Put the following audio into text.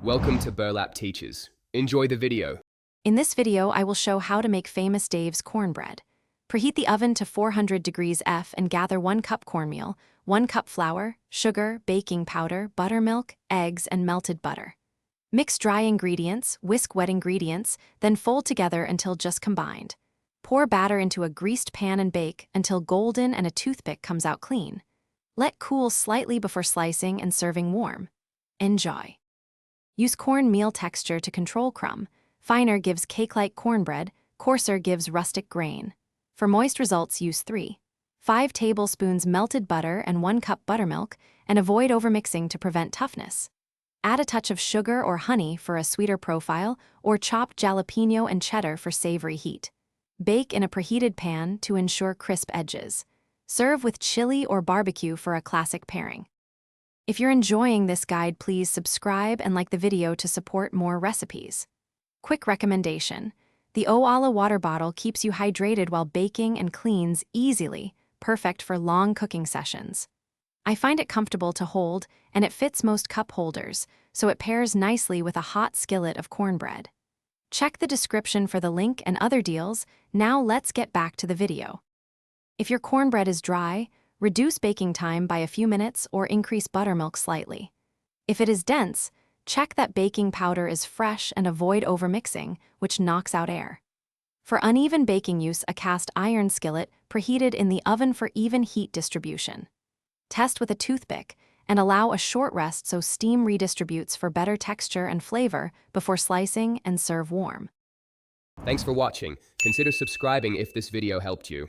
Welcome to Burlap Teachers. Enjoy the video. In this video, I will show how to make Famous Dave's cornbread. Preheat the oven to 400 degrees F and gather 1 cup cornmeal, 1 cup flour, sugar, baking powder, buttermilk, eggs, and melted butter. Mix dry ingredients, whisk wet ingredients, then fold together until just combined. Pour batter into a greased pan and bake until golden and a toothpick comes out clean. Let cool slightly before slicing and serving warm. Enjoy. Use cornmeal texture to control crumb. Finer gives cake-like cornbread, coarser gives rustic grain. For moist results, use 5 tablespoons melted butter and 1 cup buttermilk, and avoid overmixing to prevent toughness. Add a touch of sugar or honey for a sweeter profile, or chop jalapeno and cheddar for savory heat. Bake in a preheated pan to ensure crisp edges. Serve with chili or barbecue for a classic pairing. If you're enjoying this guide, please subscribe and like the video to support more recipes. Quick recommendation: the Oala water bottle keeps you hydrated while baking and cleans easily, perfect for long cooking sessions. I find it comfortable to hold, and it fits most cup holders, so it pairs nicely with a hot skillet of cornbread. Check the description for the link and other deals. Now let's get back to the video. If your cornbread is dry, reduce baking time by a few minutes or increase buttermilk slightly. If it is dense, check that baking powder is fresh and avoid overmixing, which knocks out air. For uneven baking, use a cast iron skillet preheated in the oven for even heat distribution. Test with a toothpick and allow a short rest so steam redistributes for better texture and flavor before slicing, and serve warm. Thanks for watching. Consider subscribing if this video helped you.